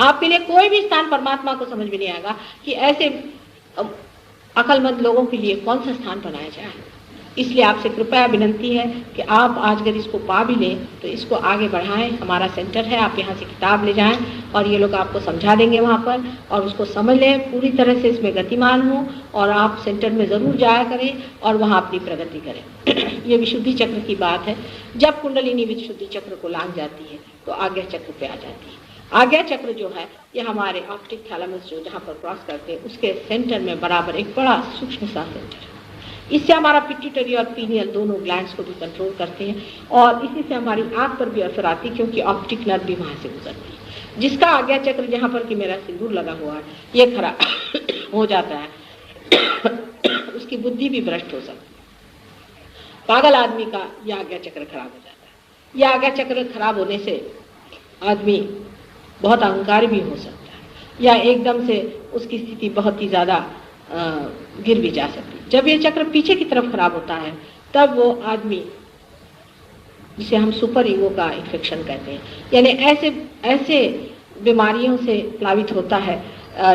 आपके लिए कोई भी स्थान परमात्मा को समझ में नहीं आएगा कि ऐसे अकलमंद लोगों के लिए कौन सा स्थान बनाया जाए। इसलिए आपसे कृपया विनंती है कि आप आज अगर इसको पा भी लें तो इसको आगे बढ़ाएं। हमारा सेंटर है, आप यहाँ से किताब ले जाएं और ये लोग आपको समझा देंगे वहाँ पर, और उसको समझ लें, पूरी तरह से इसमें गतिमान हो और आप सेंटर में ज़रूर जाया करें और वहाँ अपनी प्रगति करें। ये विशुद्धि चक्र की बात है। जब कुंडलिनी विशुद्धि चक्र को लांघ जाती है तो आज्ञा चक्र पे आ जाती है। आज्ञा चक्र जो है ये हमारे ऑप्टिक थैलेमस जो जहाँ पर क्रॉस करते हैं उसके सेंटर में बराबर एक बड़ा सूक्ष्म सा सेंटर है। इससे हमारा पिट्यूटरी और पीनियल दोनों ग्लैंड्स को भी कंट्रोल करते हैं और इसी से हमारी आँख पर भी असर आती है, क्योंकि ऑप्टिक नर्व भी वहाँ से गुजरती है। जिसका आज्ञा चक्र जहाँ पर कि मेरा सिंदूर लगा हुआ है ये खराब हो जाता है उसकी बुद्धि भी भ्रष्ट हो सकती है। पागल आदमी का यह आज्ञा चक्र खराब हो जाता है। यह आज्ञा चक्र खराब होने से आदमी बहुत अहंकारी भी हो सकता है या एकदम से उसकी स्थिति बहुत ही ज़्यादा गिर भी जा सकती है। जब ये चक्र पीछे की तरफ खराब होता है तब वो आदमी, जिसे हम सुपर ईगो का इन्फेक्शन कहते हैं, यानी ऐसे बीमारियों से प्लावित होता है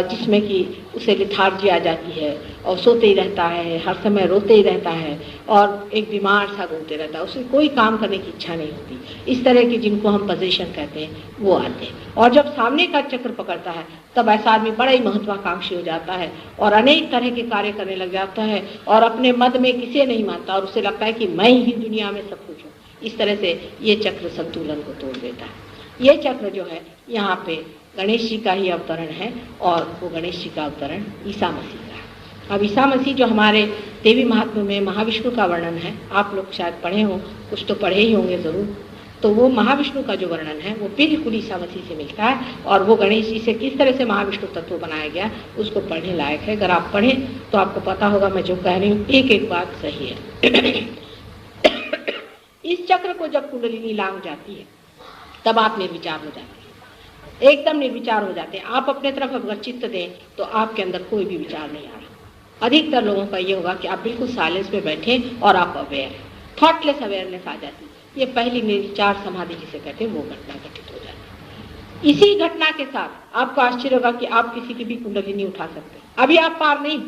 जिसमें कि उसे लिथार्जी आ जाती है और सोते ही रहता है, हर समय रोते ही रहता है और एक बीमार सा घूमते रहता है, उसे कोई काम करने की इच्छा नहीं होती। इस तरह की जिनको हम पोजीशन कहते हैं वो आते हैं। और जब सामने का चक्र पकड़ता है तब ऐसा आदमी बड़ा ही महत्वाकांक्षी हो जाता है और अनेक तरह के कार्य करने लग जाता है और अपने मद में किसी नहीं मानता और उसे लगता है कि मैं ही दुनिया में सब कुछ हूँ। इस तरह से ये चक्र संतुलन को तोड़ देता है। ये चक्र जो है यहाँ पे गणेश जी का ही अवतरण है और वो गणेश जी का अवतरण ईसा मसीह का है। अब ईसा मसीह जो हमारे देवी महात्म्य में महाविष्णु का वर्णन है, आप लोग शायद पढ़े हों, कुछ तो पढ़े ही होंगे ज़रूर। तो वो महाविष्णु का जो वर्णन है वो बिल्कुल ईसा मसीह से मिलता है और वो गणेश जी से किस तरह से महाविष्णु तत्व बनाया गया उसको पढ़ने लायक है। अगर आप पढ़ें तो आपको पता होगा मैं जो कह रही हूँ एक एक बात सही है। इस चक्र को जब कुंडलिनी लांघ जाती है तब आप निर्विचार हो जाते हैं, एकदम निर्विचार हो जाते हैं। आप अपने तरफ अगर चित्त दें तो आपके अंदर कोई भी विचार नहीं आ रहा। अधिकतर लोगों का ये होगा कि आप बिल्कुल साइलेंस में बैठें और आप अवेयर हैं, थॉटलेस अवेयरनेस आ जाती है। ये पहली निर्विचार समाधि जिसे कहते हैं वो घटना घटित हो जाती है। इसी घटना के साथ आपको आश्चर्य होगा कि आप किसी की भी कुंडलिनी उठा सकते हैं। अभी आप पार नहीं,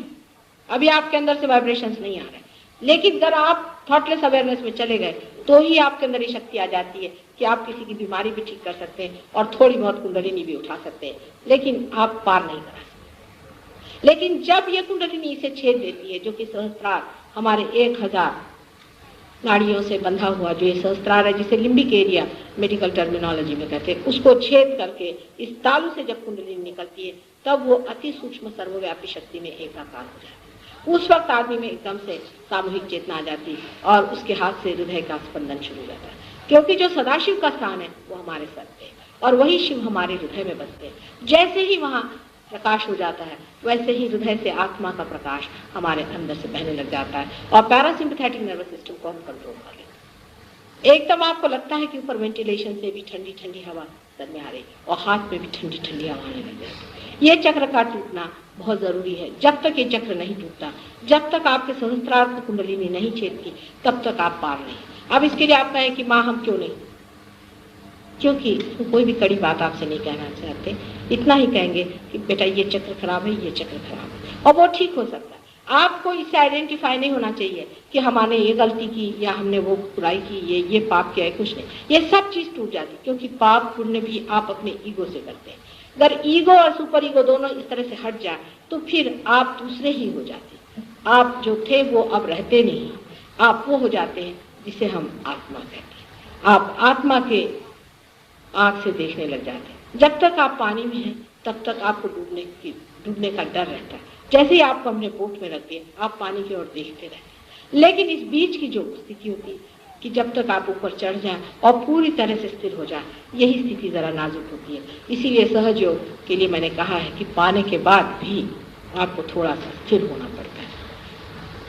अभी आपके अंदर से वाइब्रेशंस नहीं आ रहे, लेकिन अगर आप थॉटलेस अवेयरनेस में चले गए तो ही आपके अंदर ये शक्ति आ जाती है कि आप किसी की बीमारी भी ठीक कर सकते हैं और थोड़ी बहुत कुंडलिनी भी उठा सकते हैं, लेकिन आप पार नहीं करा सकते। लेकिन जब ये कुंडलिनी इसे छेद देती है, जो कि सहस्त्रार हमारे 1000 नाड़ियों से बंधा हुआ जो ये सहस्त्रार है, जिसे लिम्बिक एरिया मेडिकल टर्मिनोलॉजी में कहते हैं, उसको छेद करके इस तालू से जब कुंडलिनी निकलती है तब वो अति सूक्ष्म सर्वव्यापी शक्ति में एकाकार हो जाती है। उस वक्त आदमी में एकदम से सामूहिक चेतना आ जाती है और उसके हाथ से हृदय का स्पंदन शुरू हो जाता है, क्योंकि जो सदाशिव का स्थान है वो हमारे सर पे और वही शिव हमारे हृदय में बसते हैं। जैसे ही वहाँ प्रकाश हो जाता है वैसे ही हृदय से आत्मा का प्रकाश हमारे अंदर से बहने लग जाता है और पैरासिम्पैथेटिक नर्वस सिस्टम को हम कंट्रोल कर लेते हैं। एकदम आपको लगता है कि ऊपर वेंटिलेशन से भी ठंडी ठंडी हवा सर में आ रही और हाथ में भी ठंडी ठंडी हवा आने लग जाती है। ये चक्र का टूटना बहुत जरूरी है। जब तक ये चक्र नहीं टूटता, जब तक आपके सहस्त्रार को कुंडलिनी नहीं छेदती, तब तक आप पार नहीं। अब इसके लिए आप कहें कि माँ हम क्यों नहीं, क्योंकि कोई भी कड़ी बात आपसे नहीं कहना चाहते, इतना ही कहेंगे कि बेटा ये चक्र खराब है, ये चक्र खराब है, और वो ठीक हो सकता है। आपको इससे आइडेंटिफाई नहीं होना चाहिए कि हमने ये गलती की या हमने वो बुराई की, ये पाप किया है, कुछ नहीं। ये सब चीज़ टूट जाती है, क्योंकि पाप पुण्य भी आप अपने ईगो से करते हैं। अगर ईगो और सुपर ईगो दोनों इस तरह से हट जाए तो फिर आप दूसरे ही हो जाते हैं। आप जो थे वो अब रहते नहीं, आप वो हो जाते हैं जिसे हम आत्मा कहते हैं। आप आत्मा के आँख से देखने लग जाते हैं। जब तक आप पानी में हैं तब तक आपको डूबने का डर रहता है। जैसे ही आपको हमने बोट में रख दिया आप पानी की ओर देखते रहते हैं। लेकिन इस बीच की जो स्थिति होती है कि जब तक आप ऊपर चढ़ जाएं और पूरी तरह से स्थिर हो जाए, यही स्थिति ज़रा नाजुक होती है। इसीलिए सहज योग के लिए मैंने कहा है कि पाने के बाद भी आपको थोड़ा सा स्थिर होना पड़ता है।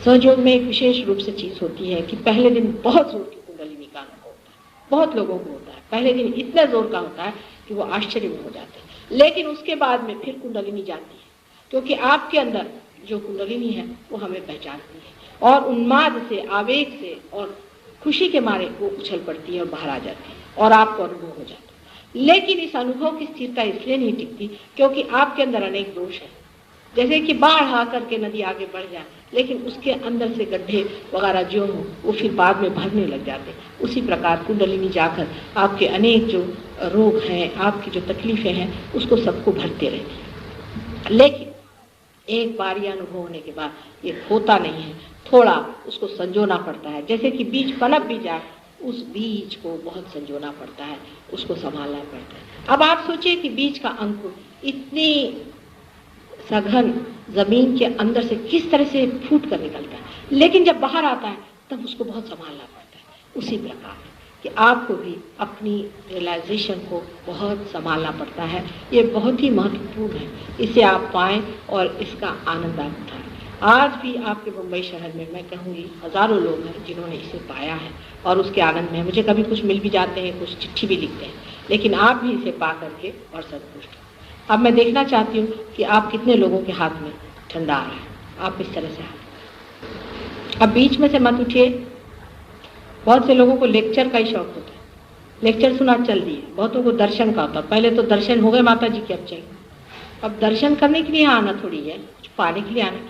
सहज योग में एक विशेष रूप से चीज़ होती है कि पहले दिन बहुत जोर की कुंडलिनी का अनुभव होता है, बहुत लोगों को होता है। पहले दिन इतना जोर का होता है कि वो आश्चर्य में हो जाते हैं, लेकिन उसके बाद में फिर कुंडलिनी जाती है, क्योंकि आपके अंदर जो कुंडलिनी है वो हमें पहचानती है और उन्माद से, आवेग से और खुशी के मारे वो उछल पड़ती है और बाहर आ जाती है और आपको अनुभव हो जाता है। लेकिन इस अनुभव की स्थिरता इसलिए नहीं टिकती क्योंकि आपके अंदर अनेक दोष है। जैसे कि बाढ़ आ करके नदी आगे बढ़ जाए, लेकिन उसके अंदर से गड्ढे वगैरह जो हो वो फिर बाद में भरने लग जाते। उसी प्रकार कुंडलिनी जाकर आपके अनेक जो रोग हैं, आपकी जो तकलीफें हैं, उसको सबको भरते रहते। लेकिन एक बार ये अनुभव होने के बाद ये होता नहीं है, थोड़ा उसको संजोना पड़ता है। जैसे कि बीज पनप भी जाए, उस बीज को बहुत संजोना पड़ता है, उसको संभालना पड़ता है। अब आप सोचिए कि बीज का अंकुर इतनी सघन जमीन के अंदर से किस तरह से फूट कर निकलता है, लेकिन जब बाहर आता है तब उसको बहुत संभालना पड़ता है। उसी प्रकार कि आपको भी अपनी रियलाइजेशन को बहुत संभालना पड़ता है। ये बहुत ही महत्वपूर्ण है, इसे आप पाएं और इसका आनंद आप उठाएं। आज भी आपके मुंबई शहर में मैं कहूँगी हज़ारों लोग हैं जिन्होंने इसे पाया है और उसके आनंद में मुझे कभी कुछ मिल भी जाते हैं, कुछ चिट्ठी भी लिखते हैं, लेकिन आप भी इसे पा करके और संतुष्ट हो। अब मैं देखना चाहती हूँ कि आप कितने लोगों के हाथ में ठंडा आ रहा है। आप इस तरह से हाथ, अब बीच में से मत उठिए। बहुत से लोगों को लेक्चर का ही शौक होता है, लेक्चर सुना चल दिए। बहुतों को दर्शन का होता है। पहले तो दर्शन हो गए माता जी के, अब चाहिए अब दर्शन करने के लिए आना थोड़ी है, कुछ पाने के लिए आना।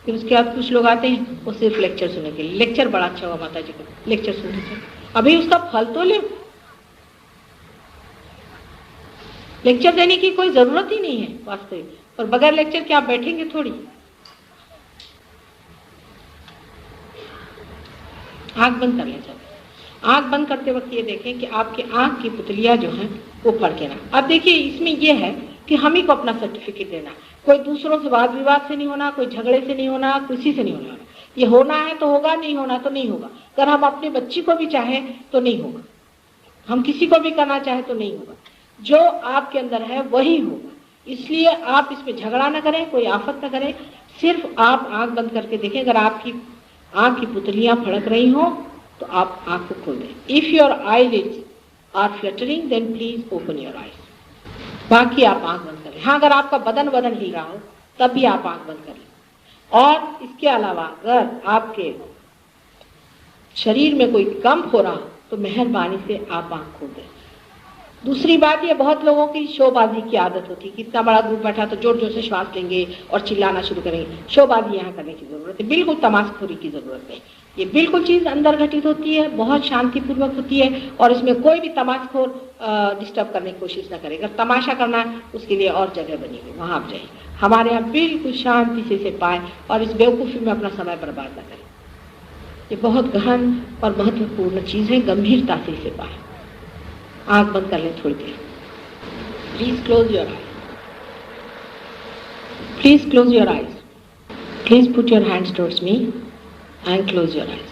फिर उसके बाद कुछ लोग आते हैं वो सिर्फ लेक्चर सुनने के लिए। लेक्चर बड़ा अच्छा हुआ माता जी को, लेक्चर सुनने से अभी उसका फल तो ले। लेक्चर देने की कोई जरूरत ही नहीं है वास्तविक, और बगैर लेक्चर के आप बैठेंगे थोड़ी। आंख बंद कर लें सब। आंख बंद करते वक्त ये देखें कि आपकी आंख की पुतलियां जो हैं वो फड़के ना। अब देखिए इसमें ये है कि हम ही को अपना सर्टिफिकेट देना, कोई दूसरों से वाद विवाद से नहीं होना, कोई झगड़े से नहीं होना, किसी से नहीं होना। ये होना है तो होगा, नहीं होना तो नहीं होगा। अगर हम अपने बच्ची को भी चाहें तो नहीं होगा, हम किसी को भी करना चाहे तो नहीं होगा। जो आपके अंदर है वही होगा। इसलिए आप इसमें झगड़ा ना करें, कोई आफत ना करें, सिर्फ आप आंख बंद करके देखें। अगर आपकी आंख की पुतलियां फड़क रही हो तो आप आंख को खोल दें। If your eyelids are fluttering then please open your eyes. बाकी आप आंख बंद करें। हाँ, अगर आपका बदन हिल रहा हो तब भी आप आंख बंद करें। और इसके अलावा अगर आपके शरीर में कोई कंप हो रहा हो तो मेहरबानी से आप आंख खोल दें। दूसरी बात, ये बहुत लोगों की शोबाजी की आदत होती है कि इतना बड़ा ग्रुप बैठा तो जोर जोर से श्वास लेंगे और चिल्लाना शुरू करेंगे। शोबाजी यहाँ करने की जरूरत है, बिल्कुल तमाशखोरी की जरूरत नहीं। ये बिल्कुल चीज अंदर घटित होती है, बहुत शांतिपूर्वक होती है, और इसमें कोई भी तमाशखोर डिस्टर्ब करने की कोशिश ना करे। अगर तमाशा करना है उसके लिए और जगह बनी हुई, वहां आप जाइए। हमारे यहाँ बिल्कुल शांति से इसे पाए और इस बेवकूफ़ी में अपना समय बर्बाद न करें। ये बहुत गहन और महत्वपूर्ण चीज है, गंभीरता से इसे पाए। आंख बंद कर लें थोड़ी देर। Please close your eyes. Please close your eyes. Please put your hands towards me and close your eyes.